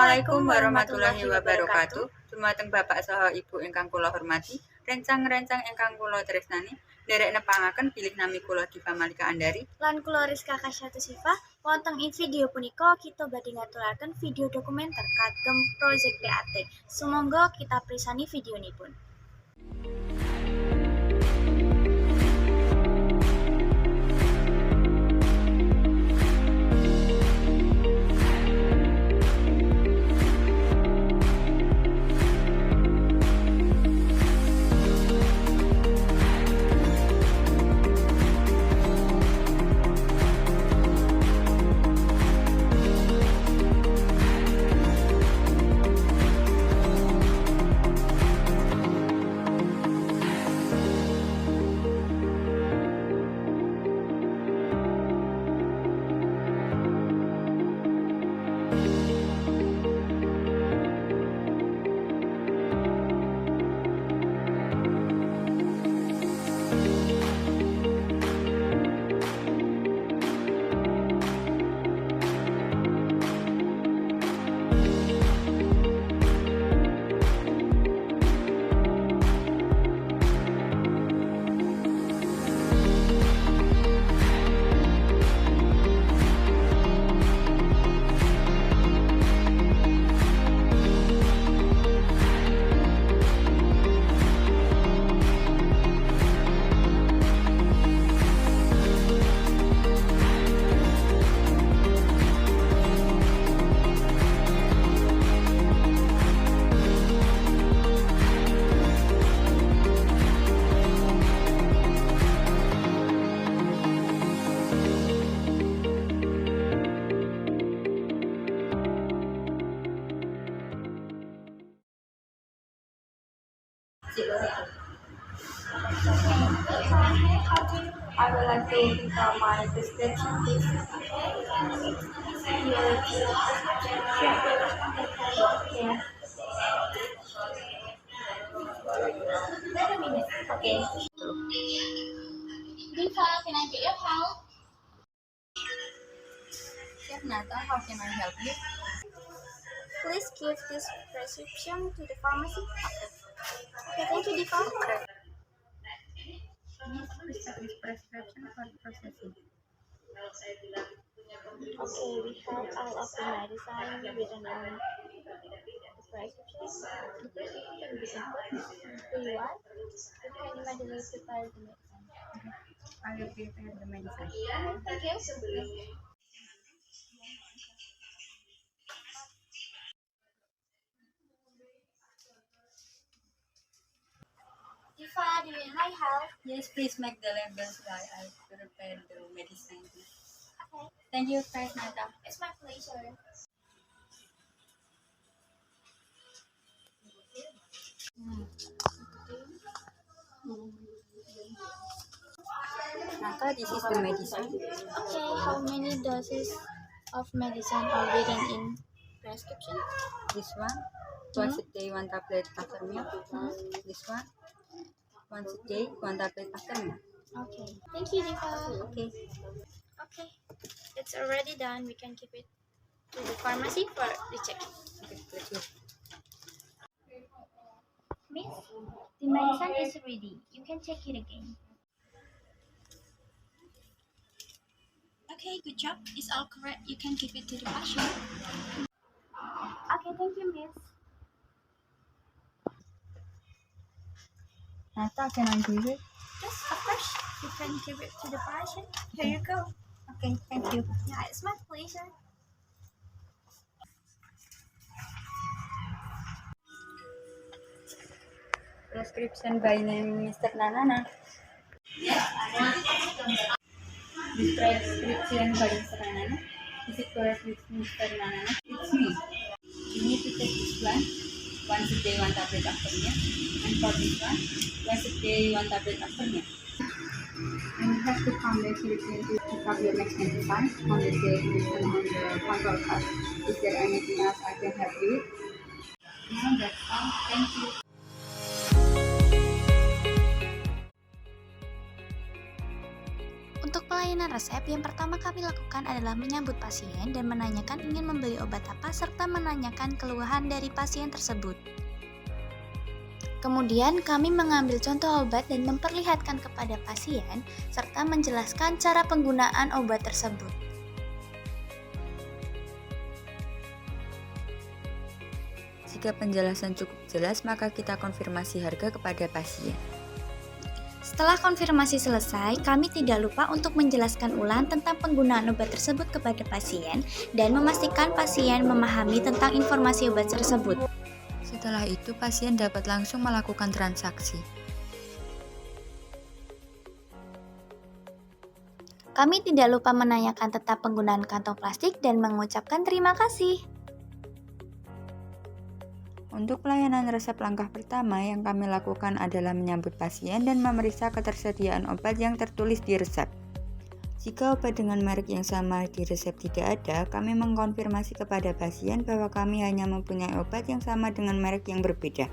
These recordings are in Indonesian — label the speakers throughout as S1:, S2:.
S1: Assalamualaikum warahmatullahi wabarakatuh. Dumateng Bapak saha Ibu ingkang kula hormati, rencang-rencang ingkang kula tresnani, nderek nepangaken bilih nami kula Diva Malika Andari
S2: lan kula Rizka Kasyatu Siva. Wonten ing video punika kita badhe ngaturaken video dokumenter kagem proyek PAT. Sumangga kita pirsani videonipun.
S3: I would like to become my prescription, please. Yeah. Wait a minute. Okay.
S2: Diva, can I get your help?
S1: Chef Nata, how can I help you?
S2: Please give this prescription to the pharmacy. Okay, thank you, Diva.
S1: Please check this prescription for processing.
S2: Okay, we have all of the medicine written on the prescription. The prescription do you want? You can immediately prepare the medicine.
S1: I will prepare the medicine.
S2: Thank you. Diva, do you need my help?
S1: Yes, please make the labels while I prepare the medicine.
S2: Okay,
S1: Thank you, Chef Nata.
S2: it's my pleasure.
S1: Nata, this is the medicine.
S2: Okay, how many doses of medicine are written in prescription?
S1: This one, once a day, one tablet after meal. This one, once a day, one tablet after meal.
S2: Okay, thank you, Diva.
S1: Okay.
S2: Okay, it's already done. We can keep it to the pharmacy for the check.
S1: Okay, let's go.
S2: Miss, the medicine is ready. You can take it again. Okay, good job. It's all correct. You can keep it to the patient. Okay, thank you, Miss.
S1: Nata, can I give it?
S2: Yes, of course. You can give it to the patient. Here you go.
S1: Okay, thank you.
S2: Yeah, it's my pleasure.
S1: Prescription by name Mr. Nanana. This prescription by Mr. Nanana. Is it correct with Mr. Nanana? It's me. You need to take this one. Once a day, one tablet after meal. And for this one, once a day, one tablet after meal. And you have to come back to pick up your next medicine on the day written on the control card. Is there anything else I can help you with? No, that's all. Thank you.
S2: Untuk pelayanan pelayanan resep, yang pertama kami lakukan adalah menyambut pasien dan menanyakan ingin membeli obat apa serta menanyakan keluhan dari pasien tersebut. Kemudian kami mengambil contoh obat dan memperlihatkan kepada pasien serta menjelaskan cara penggunaan obat tersebut.
S1: Jika penjelasan cukup jelas, maka kita konfirmasi harga kepada pasien.
S2: Setelah konfirmasi selesai, kami tidak lupa untuk menjelaskan ulang tentang penggunaan obat tersebut kepada pasien dan memastikan pasien memahami tentang informasi obat tersebut.
S1: Setelah itu, pasien dapat langsung melakukan transaksi.
S2: Kami tidak lupa menanyakan tentang penggunaan kantong plastik dan mengucapkan terima kasih.
S1: Untuk pelayanan resep langkah pertama yang kami lakukan adalah menyambut pasien dan memeriksa ketersediaan obat yang tertulis di resep. Jika obat dengan merek yang sama di resep tidak ada, kami mengkonfirmasi kepada pasien bahwa kami hanya mempunyai obat yang sama dengan merek yang berbeda.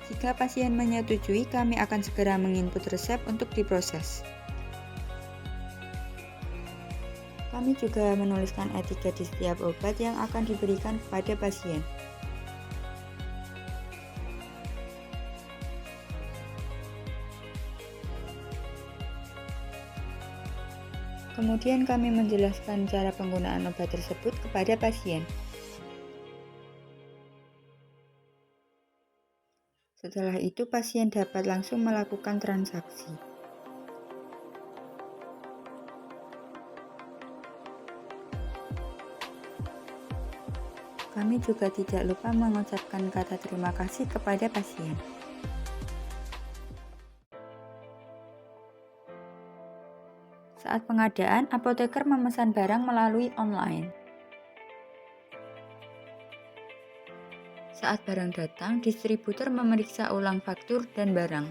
S1: Jika pasien menyetujui, kami akan segera menginput resep untuk diproses. Kami juga menuliskan etiket di setiap obat yang akan diberikan kepada pasien. Kemudian kami menjelaskan cara penggunaan obat tersebut kepada pasien. Setelah itu, pasien dapat langsung melakukan transaksi. Kami juga tidak lupa mengucapkan kata terima kasih kepada pasien. Saat pengadaan, apoteker memesan barang melalui online. Saat barang datang, distributor memeriksa ulang faktur dan barang.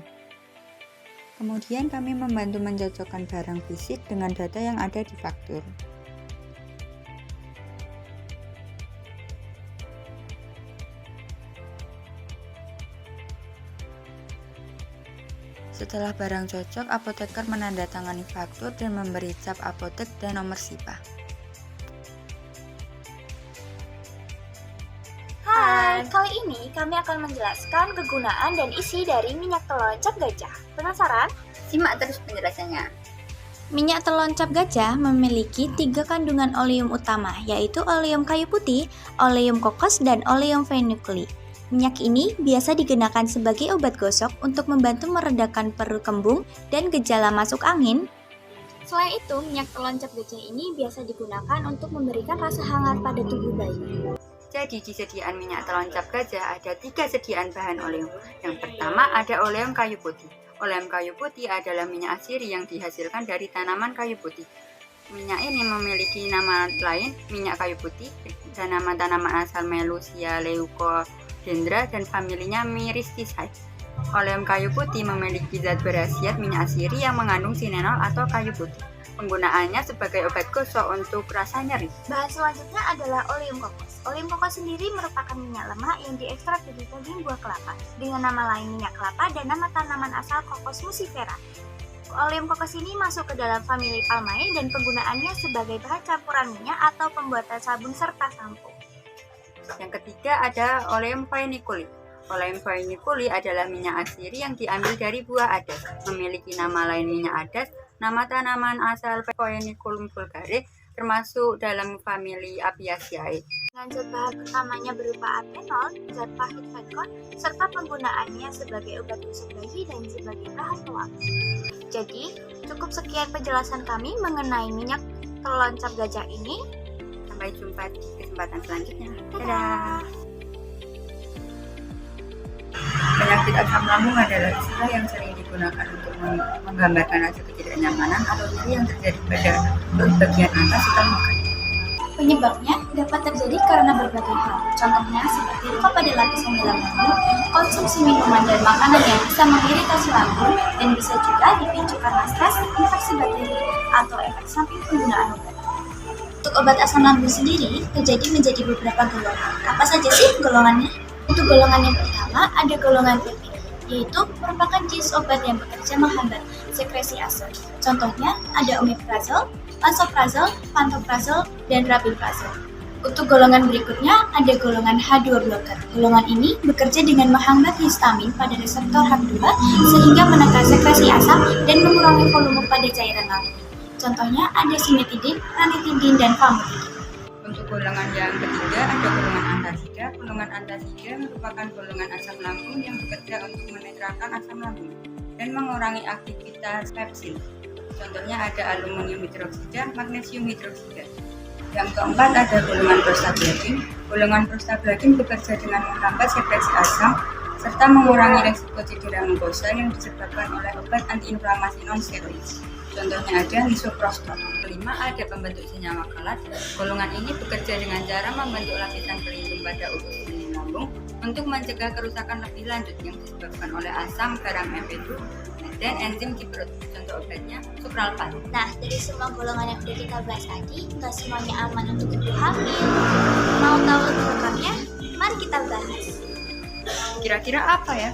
S1: Kemudian kami membantu mencocokkan barang fisik dengan data yang ada di faktur. Setelah barang cocok, apoteker menandatangani faktur dan memberi cap apotek dan nomor SIPA.
S2: Hai, kali ini kami akan menjelaskan kegunaan dan isi dari minyak telon cap gajah. Penasaran?
S1: Simak terus penjelasannya.
S2: Minyak telon cap gajah memiliki 3 kandungan oleum utama, yaitu oleum kayu putih, oleum kokos, dan oleum fenikuli. Minyak ini biasa digunakan sebagai obat gosok untuk membantu meredakan perut kembung dan gejala masuk angin. Selain itu, minyak telon cap gajah ini biasa digunakan untuk memberikan rasa hangat pada tubuh bayi.
S1: Jadi di sediaan minyak telon cap gajah ada 3 sediaan bahan oleum. Yang pertama ada oleum kayu putih. Oleum kayu putih adalah minyak asiri yang dihasilkan dari tanaman kayu putih. Minyak ini memiliki nama lain, minyak kayu putih, dan nama tanaman asal Melusia leucodendra dan familinya Myristicae. Oleum kayu putih memiliki zat berkhasiat minyak asiri yang mengandung sinenol atau kayu putih. Penggunaannya sebagai obat gosok untuk rasa nyeri.
S2: Bahan selanjutnya adalah oleum kokos. Oleum kokos sendiri merupakan minyak lemak yang diekstrak dari daging buah kelapa dengan nama lain minyak kelapa dan nama tanaman asal Cocos muscifera. Oleum kokos ini masuk ke dalam famili Palmae dan penggunaannya sebagai bahan campuran minyak atau pembuatan sabun serta sampo.
S1: Yang ketiga ada oleum feniculi. Oleum feniculi adalah minyak asiri yang diambil dari buah adas. Memiliki nama lain minyak adas, nama tanaman asal Phoenicum vulgare, termasuk dalam famili Apiaceae.
S2: Dengan zat bahan utamanya berupa atenol, zat pahit venkon, serta penggunaannya sebagai obat gosok bayi dan sebagai bahan pewangi. Jadi, cukup sekian penjelasan kami mengenai minyak telon cap gajah ini.
S1: Sampai jumpa di kesempatan selanjutnya.
S2: Dadah!
S1: Penyakit asam lambung adalah istilah yang sering digunakan untuk menggambarkan rasa ketidaknyamanan atau nyeri yang terjadi pada bagian atas setelah makan.
S2: Penyebabnya dapat terjadi karena berbagai hal, contohnya seperti luka pada lapisan dalam lambung, konsumsi minuman dan makanan yang bisa mengiritasi lambung, dan bisa juga dipicu karena stres, infeksi bakteri, atau efek samping penggunaan obat. Untuk obat asam lambung sendiri, terjadi menjadi beberapa golongan. Apa saja sih golongannya? Untuk golongan yang pertama, ada golongan PP, yaitu merupakan jenis obat yang bekerja menghambat sekresi asam. Contohnya ada omeprazol, lansoprazol, pantoprazol, dan rabeprazol. Untuk golongan berikutnya ada golongan H2 blocker. Golongan ini bekerja dengan menghambat histamin pada reseptor HAP2 sehingga menekan sekresi asam dan mengurangi volume pada cairan lambung. Contohnya ada simetidin, ranitidin, dan famotidin.
S1: Untuk golongan yang ketiga ada golongan antasida. Golongan antasida merupakan golongan asam lambung yang bekerja untuk menetralkan asam lambung dan mengurangi aktivitas pepsin. Contohnya ada aluminium hidroksida, magnesium hidroksida. Yang keempat ada golongan prostaglandin. Golongan prostaglandin bekerja dengan menghambat sekresi asam serta mengurangi resiko cedera mukosa yang disebabkan oleh obat antiinflamasi non-steroid. Contohnya ada misoprostol. Kelima ada pembentuk senyawa kelat. Golongan ini bekerja dengan cara membentuk lapisan pelindung pada usus dinding lambung untuk mencegah kerusakan lebih lanjut yang disebabkan oleh asam garam MP2 dan enzim di perut. Contoh obatnya sukralfat.
S2: Nah, dari semua golongan yang sudah kita bahas tadi, nggak semuanya aman untuk ibu hamil. Mau tahu lebih lengkapnya? Mari kita bahas.
S1: Kira-kira apa ya?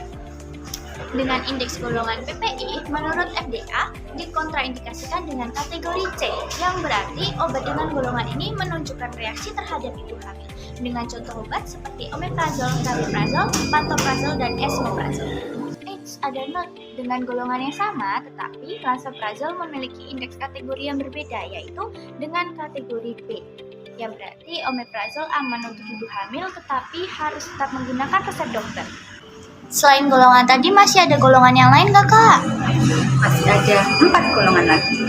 S2: Dengan indeks golongan PPI, menurut FDA, dikontraindikasikan dengan kategori C, yang berarti obat dengan golongan ini menunjukkan reaksi terhadap ibu hamil, dengan contoh obat seperti omeprazol, rabeprazol, pantoprazol, dan esomeprazol. Ada not, dengan golongan yang sama, tetapi lansoprazol memiliki indeks kategori yang berbeda, yaitu dengan kategori B, yang berarti omeprazol aman untuk ibu hamil, tetapi harus tetap menggunakan resep dokter. Selain golongan tadi, masih ada golongan yang lain nggak, Kak?
S1: Masih ada 4 golongan lagi.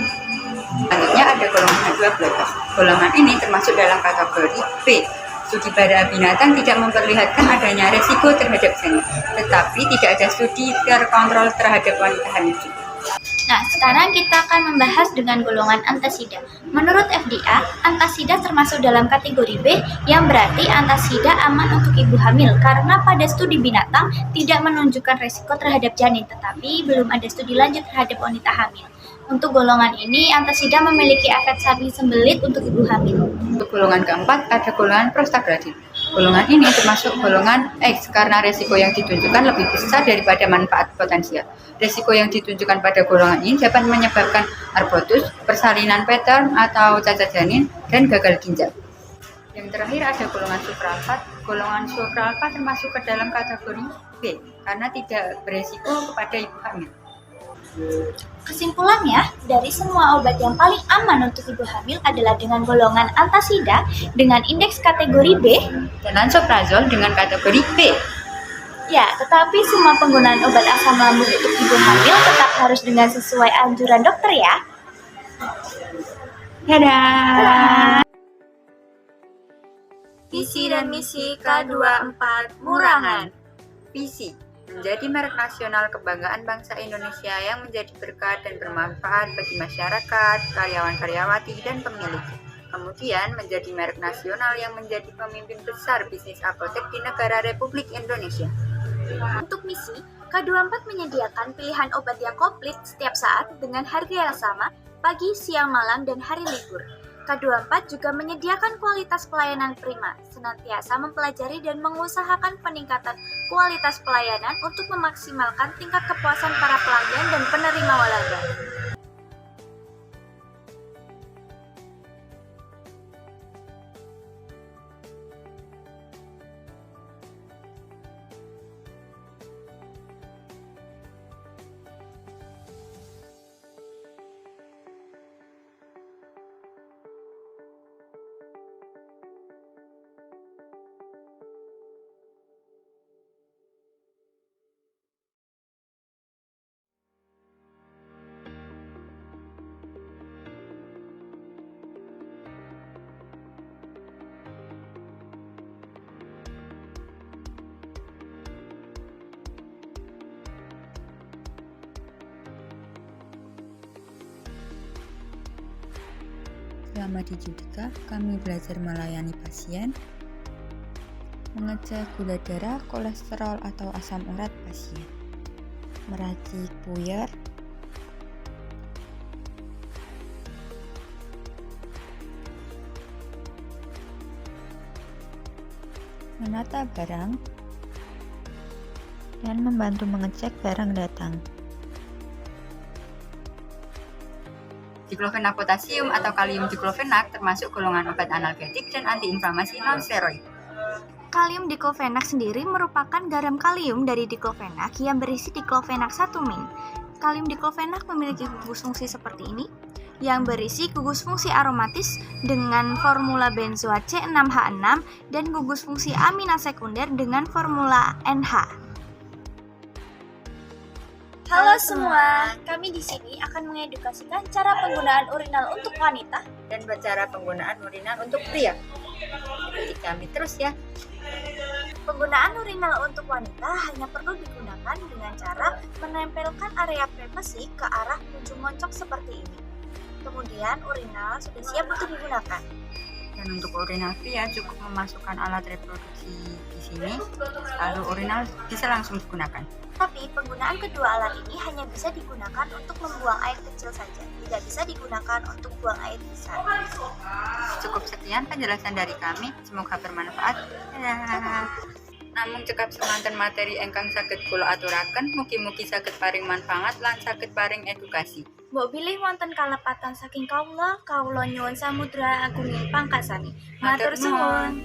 S1: Selanjutnya ada golongan H2 blocker. Golongan ini termasuk dalam kategori B. Studi pada binatang tidak memperlihatkan adanya resiko terhadap janin, tetapi tidak ada studi terkontrol terhadap wanita hamil juga.
S2: Nah, sekarang kita akan membahas dengan golongan antasida. Menurut FDA, antasida termasuk dalam kategori B, yang berarti antasida aman untuk ibu hamil karena pada studi binatang tidak menunjukkan resiko terhadap janin, tetapi belum ada studi lanjut terhadap wanita hamil. Untuk golongan ini, antasida memiliki efek samping sembelit untuk ibu hamil.
S1: Untuk golongan keempat ada golongan prostaglandin. Golongan ini termasuk golongan X karena resiko yang ditunjukkan lebih besar daripada manfaat potensial. Resiko yang ditunjukkan pada golongan ini dapat menyebabkan arbotus, persalinan preterm atau cacat janin, dan gagal ginjal. Yang terakhir ada golongan sukralfat. Golongan sukralfat termasuk ke dalam kategori B karena tidak beresiko kepada ibu hamil.
S2: Kesimpulannya, dari semua obat yang paling aman untuk ibu hamil adalah dengan golongan antasida dengan indeks kategori B
S1: Dan lansoprazol dengan kategori B.
S2: Ya, tetapi semua penggunaan obat asam lambung untuk ibu hamil tetap harus dengan sesuai anjuran dokter ya.
S1: Dadah!
S2: Visi dan misi K24 Murangan.
S1: Visi menjadi merek nasional kebanggaan bangsa Indonesia yang menjadi berkat dan bermanfaat bagi masyarakat, karyawan-karyawati, dan pemilik. Kemudian menjadi merek nasional yang menjadi pemimpin besar bisnis apotek di negara Republik Indonesia.
S2: Untuk misi, K24 menyediakan pilihan obat yang komplit setiap saat dengan harga yang sama, pagi, siang, malam, dan hari libur. K24 juga menyediakan kualitas pelayanan prima, senantiasa mempelajari dan mengusahakan peningkatan kualitas pelayanan untuk memaksimalkan tingkat kepuasan para pelanggan dan penerima walaba.
S1: Selama di Judika, kami belajar melayani pasien, mengecek gula darah, kolesterol atau asam urat pasien, meracik puyer, menata barang, dan membantu mengecek barang datang. Diklofenak potasium atau kalium diklofenak termasuk golongan obat analgetik dan antiinflamasi non-steroid.
S2: Kalium diklofenak sendiri merupakan garam kalium dari diklofenak yang berisi diklofenak 1 min. Kalium diklofenak memiliki gugus fungsi seperti ini, yang berisi gugus fungsi aromatis dengan formula benzoat C6H6 dan gugus fungsi amina sekunder dengan formula NH. Halo semua, kami di sini akan mengedukasikan cara penggunaan urinal untuk wanita
S1: Dan cara penggunaan urinal untuk pria. Ikuti kami terus ya.
S2: Penggunaan urinal untuk wanita hanya perlu digunakan dengan cara menempelkan area privasi ke arah ujung moncong seperti ini. Kemudian urinal sudah siap untuk digunakan.
S1: Dan untuk urinal pria cukup memasukkan alat reproduksi di sini, lalu urinal bisa langsung digunakan.
S2: Tapi penggunaan kedua alat ini hanya bisa digunakan untuk membuang air kecil saja, tidak bisa digunakan untuk buang air besar.
S1: Cukup sekian penjelasan dari kami, semoga bermanfaat. Namun cekap semanten materi engkang saged kula aturaken, mugi-mugi saged paring manfaat lan saged paring edukasi.
S2: Mbok bilih wonten kalepatan saking kawula nyuwun samudra agunging pangkasani. Matur suwun.